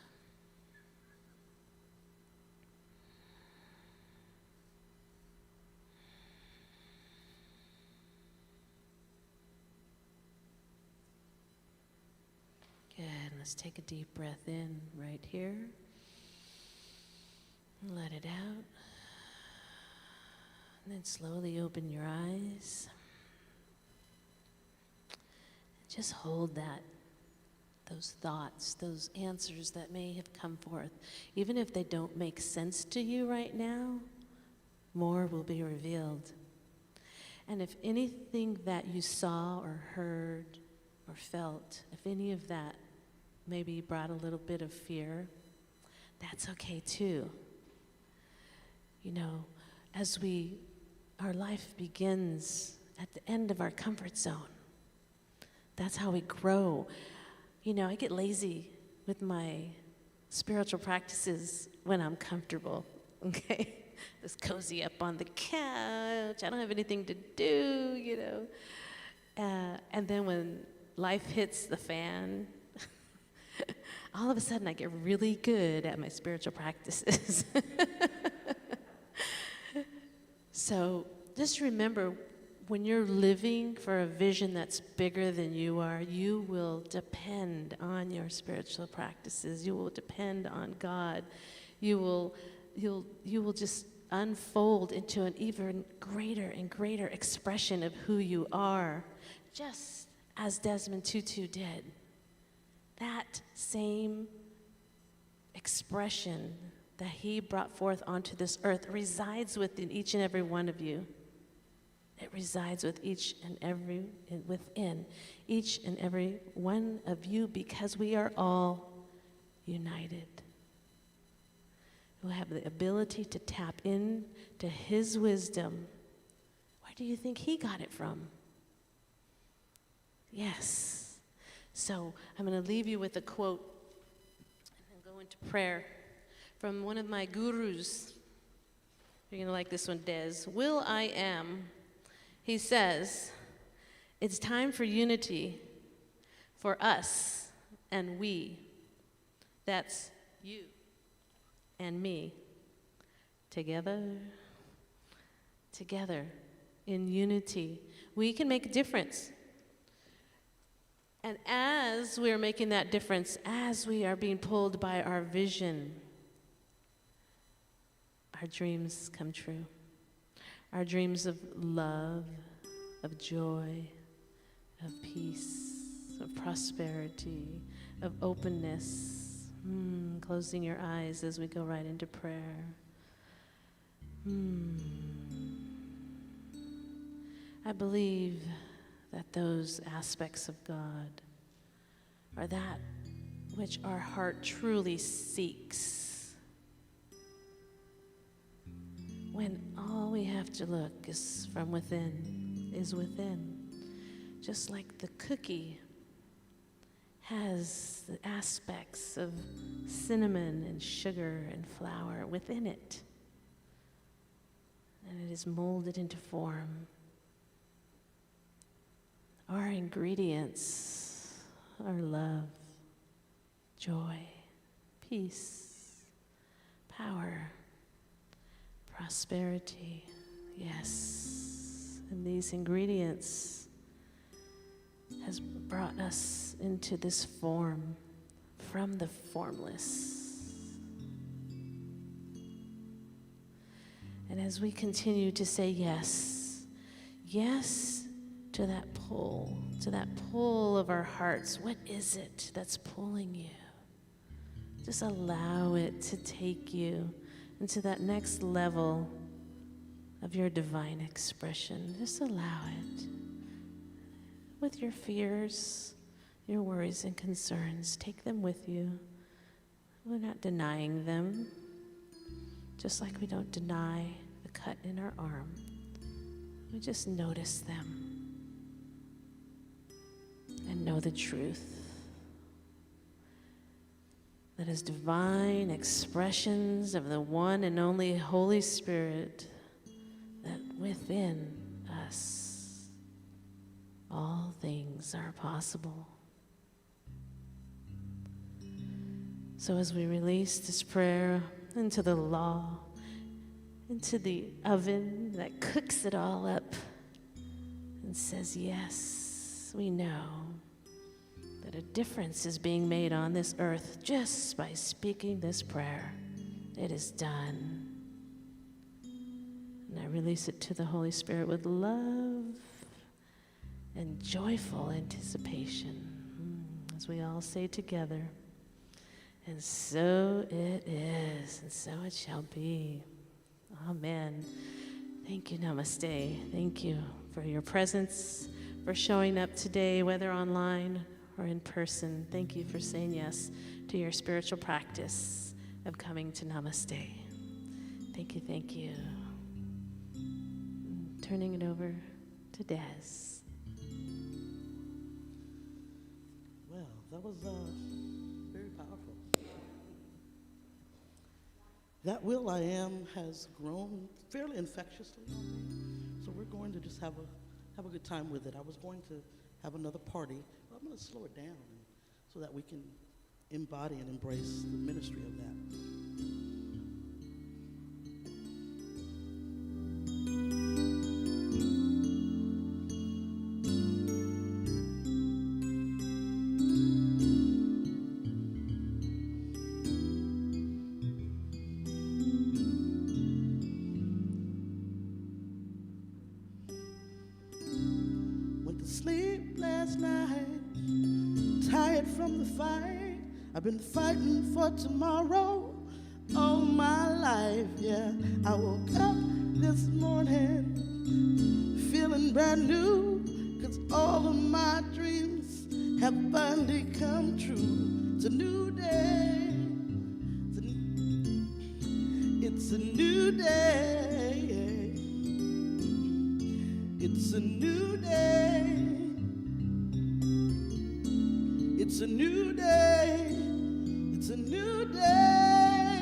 Good. Let's take a deep breath in right here. And let it out. And then slowly open your eyes. Just hold that, those thoughts, those answers that may have come forth. Even if they don't make sense to you right now, more will be revealed. And if anything that you saw or heard or felt, if any of that maybe brought a little bit of fear, that's okay too. You know, as our life begins at the end of our comfort zone. That's how we grow. You know, I get lazy with my spiritual practices when I'm comfortable, okay? Just cozy up on the couch. I don't have anything to do, you know. And then when life hits the fan, all of a sudden I get really good at my spiritual practices. So just remember, when you're living for a vision that's bigger than you are, you will depend on your spiritual practices. You will depend on God. You will just unfold into an even greater and greater expression of who you are, just as Desmond Tutu did. That same expression that he brought forth onto this earth resides within each and every one of you. It resides within each and every one of you, because we are all united. We have the ability to tap into his wisdom. Where do you think he got it from? Yes. So I'm going to leave you with a quote and then go into prayer from one of my gurus. You're going to like this one, Des. Will I Am. He says, it's time for unity, for us and we. That's you and me. Together in unity, we can make a difference. And as we are making that difference, as we are being pulled by our vision, our dreams come true. Our dreams of love, of joy, of peace, of prosperity, of openness. Closing your eyes as we go right into prayer. I believe that those aspects of God are that which our heart truly seeks. When all we have to look is from within, is within. Just like the cookie has the aspects of cinnamon and sugar and flour within it. And it is molded into form. Our ingredients are love, joy, peace, power, prosperity. Yes. And these ingredients has brought us into this form from the formless. And as we continue to say yes, yes to that pull of our hearts, what is it that's pulling you? Just allow it to take you into that next level of your divine expression. Just allow it. With your fears, your worries and concerns, take them with you. We're not denying them, just like we don't deny the cut in our arm. We just notice them and know the truth. That is divine expressions of the one and only Holy Spirit, that within us all things are possible. So as we release this prayer into the law, into the oven that cooks it all up and says, yes, we know that a difference is being made on this earth just by speaking this prayer. It is done. And I release it to the Holy Spirit with love and joyful anticipation, as we all say together, and so it is, and so it shall be. Amen. Thank you, namaste. Thank you for your presence, for showing up today, whether online or in person. Thank you for saying yes to your spiritual practice of coming to namaste. Thank you, thank you. Turning it over to Des. Well, that was very powerful. That will I am has grown fairly infectiously on me. So we're going to just have a good time with it. I was going to have another party, but I'm going to slow it down so that we can embody and embrace the ministry of that. Sleep last night, tired from the fight. I've been fighting for tomorrow all my life, yeah. I woke up this morning feeling brand new, 'cause all of my dreams have finally come true. It's a new day, it's a new day, it's a new day. It's a new day, it's a new day.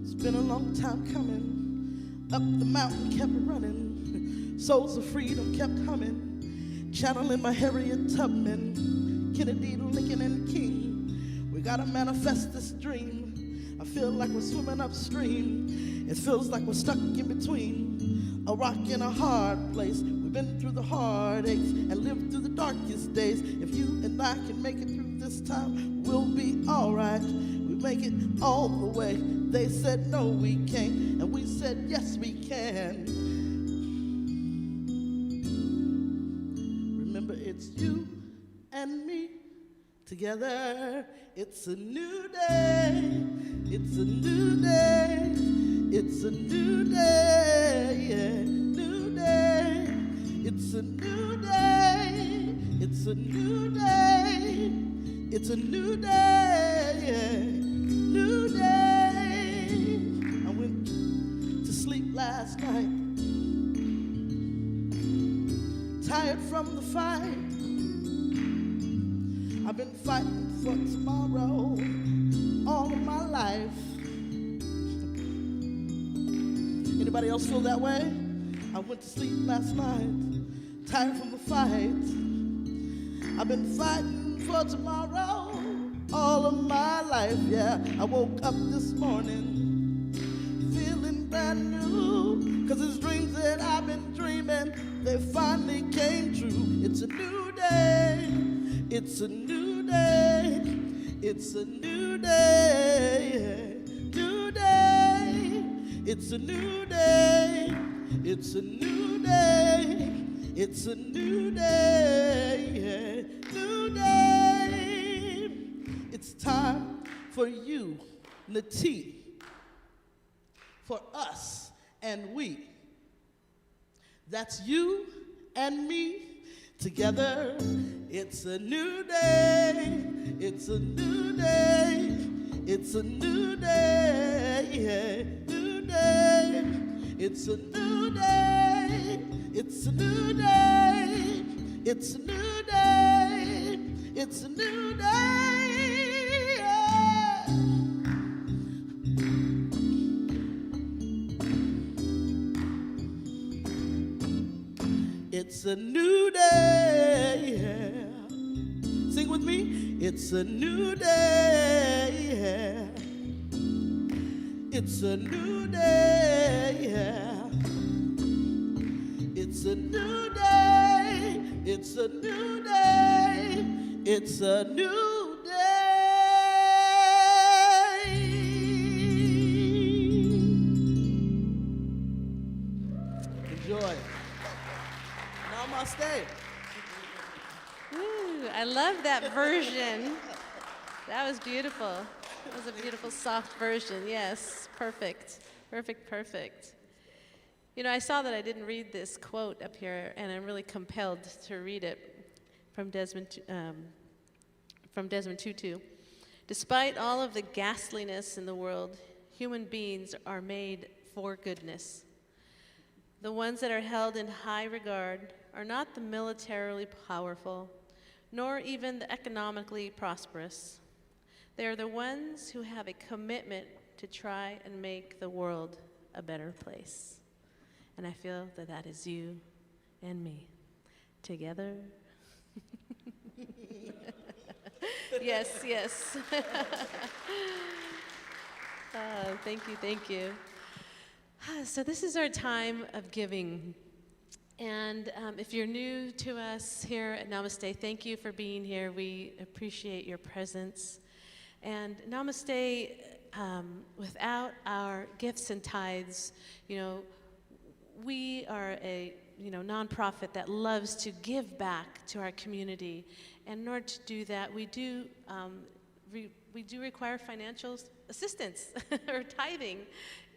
It's been a long time coming, up the mountain kept running, souls of freedom kept humming, channeling my Harriet Tubman, Kennedy, Lincoln, and King. We gotta manifest this dream. I feel like we're swimming upstream. It feels like we're stuck in between a rock and a hard place. We've been through the heartaches and lived through the darkest days. If you and I can make it through this time, we'll be all right. We make it all the way. They said no, we can't, and we said yes, we can. Remember, it's you and me together. It's a new day. It's a new day, it's a new day, yeah, new day. It's a new day, it's a new day, it's a new day, yeah, new day. I went to sleep last night, tired from the fight. I've been fighting for tomorrow all of my life. Anybody else feel that way? I went to sleep last night, tired from the fight. I've been fighting for tomorrow all of my life, yeah. I woke up this morning feeling brand new, 'cause it's dreams that I've been dreaming, they finally came true. It's a new day, it's a new day, it's a new day, new day, it's a new day, it's a new day, it's a new day, new day. It's time for you, Nati, for us and we. That's you and me together. It's a new day, it's a new day, it's a new day, new day. It's a new day, it's a new day, it's a new day, it's a new day. Yeah. It's a new day. Yeah. Sing with me. It's a new day. Yeah. It's a new day. Yeah. It's a new day. It's a new day. It's a new day. Enjoy. Namaste. Ooh, I love that version. That was beautiful. That was a beautiful, soft version. Yes, perfect. Perfect, perfect. You know, I saw that I didn't read this quote up here, and I'm really compelled to read it from Desmond Tutu. Despite all of the ghastliness in the world, human beings are made for goodness. The ones that are held in high regard are not the militarily powerful, nor even the economically prosperous. They are the ones who have a commitment to try and make the world a better place. And I feel that that is you and me together. Yes, yes. Thank you, thank you. So this is our time of giving. And if you're new to us here at Namaste, thank you for being here. We appreciate your presence. And Namaste, without our gifts and tithes, you know, we are a nonprofit that loves to give back to our community. And in order to do that, we do require financial assistance or tithing.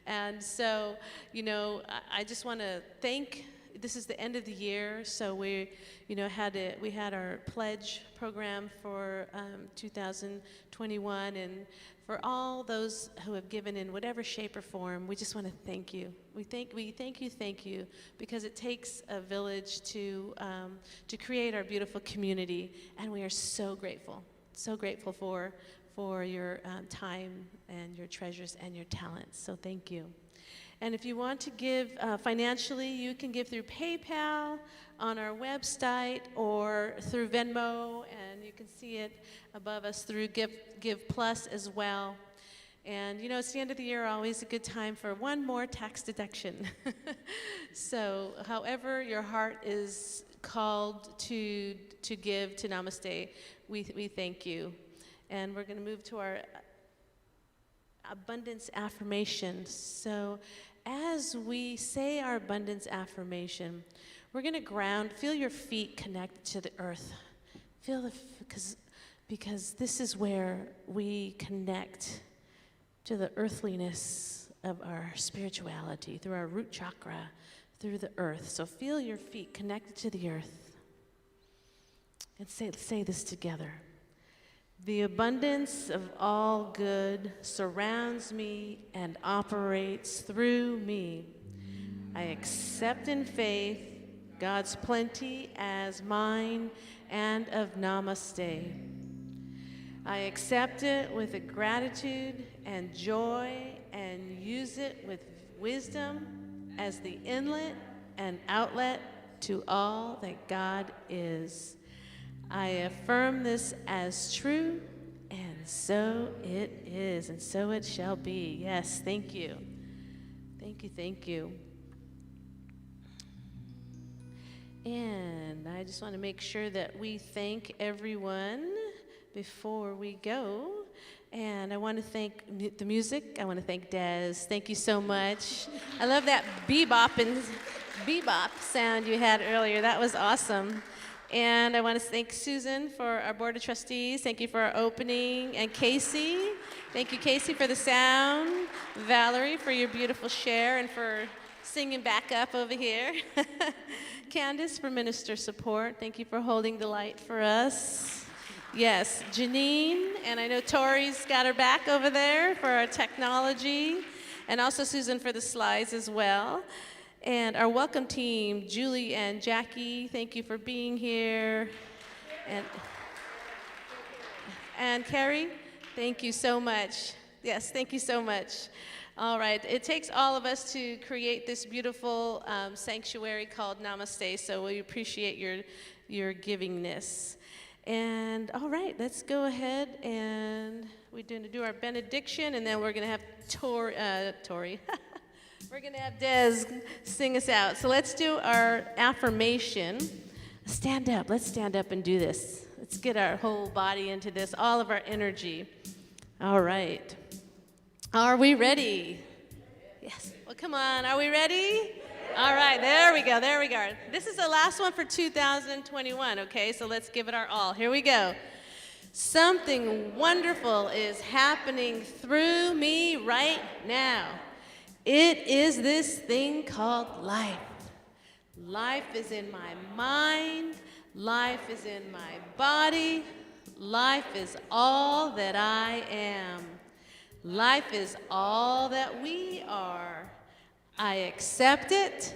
And so, you know, I just want to thank. This is the end of the year, so we had our pledge program for 2021, and for all those who have given in whatever shape or form, we just want to thank you. We thank you, because it takes a village to create our beautiful community, and we are so grateful for your time and your treasures and your talents. So thank you. And if you want to give financially, you can give through PayPal, on our website, or through Venmo, and you can see it above us through Give Plus as well. And you know, it's the end of the year, always a good time for one more tax deduction. So however your heart is called to give to Namaste, we thank you. And we're going to move to our abundance affirmation. So as we say our abundance affirmation, we're going to feel your feet connect to the earth. Because this is where we connect to the earthliness of our spirituality, through our root chakra, through the earth. So feel your feet connected to the earth. And say this together. The abundance of all good surrounds me and operates through me. I accept in faith God's plenty as mine and of Namaste. I accept it with a gratitude and joy and use it with wisdom as the inlet an outlet to all that God is. I affirm this as true, and so it is, and so it shall be. Yes, thank you. Thank you, thank you. And I just want to make sure that we thank everyone before we go. And I want to thank the music. I want to thank Des. Thank you so much. I love that bebop sound you had earlier. That was awesome. And I want to thank Susan for our Board of Trustees. Thank you for our opening. And Casey. Thank you, Casey, for the sound. Valerie, for your beautiful share and for singing back up over here. Candace, for minister support. Thank you for holding the light for us. Yes, Janine, and I know Tori's got her back over there for our technology. And also Susan for the slides as well. And our welcome team, Julie and Jackie, thank you for being here. And Carrie, thank you so much. Yes, thank you so much. All right, it takes all of us to create this beautiful sanctuary called Namaste, so we appreciate your givingness. And all right, let's go ahead and we're going to do our benediction, and then we're going to have Tori. We're going to have Des sing us out. So let's do our affirmation. Stand up. Let's stand up and do this. Let's get our whole body into this, all of our energy. All right. Are we ready? Yes. Well, come on. Are we ready? All right. There we go. There we go. This is the last one for 2021, okay? So let's give it our all. Here we go. Something wonderful is happening through me right now. It is this thing called life. Life is in my mind. Life is in my body. Life is all that I am. Life is all that we are. I accept it.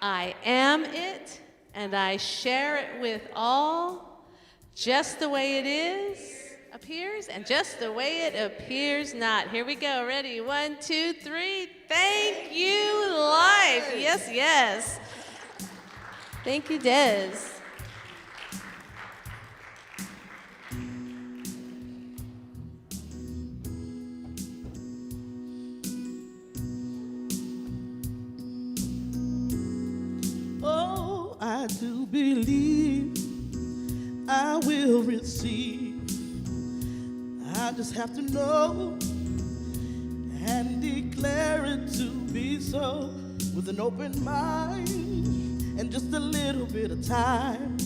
I am it. And I share it with all just the way it is. Appears and just the way it appears not. Here we go. Ready? 1, 2, 3. Thank you, life. Yes, yes. Thank you, Des. Oh, I do believe I will receive. I just have to know and declare it to be so with an open mind and just a little bit of time.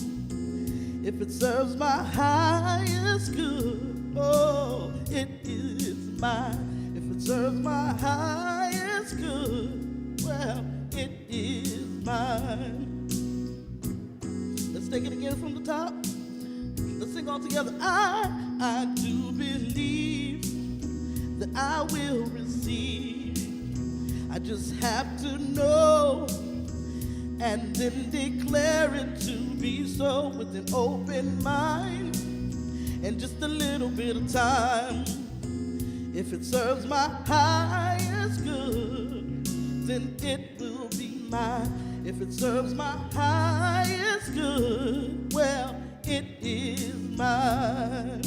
If it serves my highest good, oh, it is mine. If it serves my highest good, well, it is mine. Let's take it again from the top. Let's sing all together. I do believe that I will receive. I just have to know and then declare it to be so with an open mind and just a little bit of time. If it serves my highest good, then it will be mine. If it serves my highest good, well, it is mine.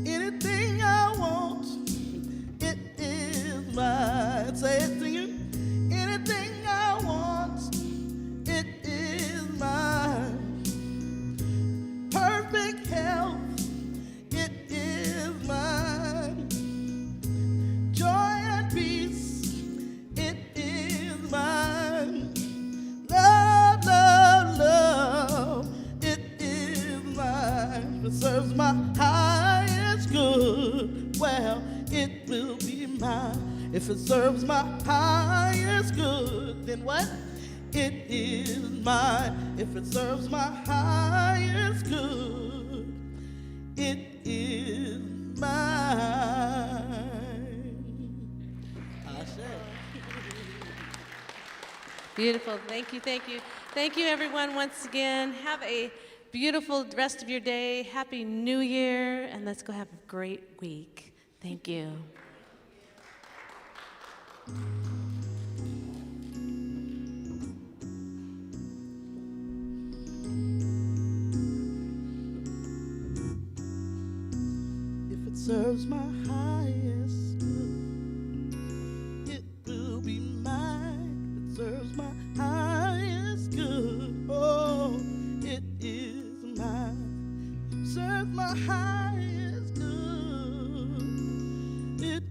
Anything I want, it is mine. Say it to you. Anything I want, it is mine. Perfect health, it is mine. Joy and peace, it is mine. Love, love, love, it is mine. If it serves my highest good, well, it will be mine. If it serves my highest good, then what? It is mine. If it serves my highest good, it is mine. Beautiful. Thank you, thank you. Thank you, everyone, once again. Have a beautiful rest of your day. Happy New Year, and let's go have a great week. Thank you. serves my highest good. It will be mine. It serves my highest good. Oh, it is mine. Serves my highest good. It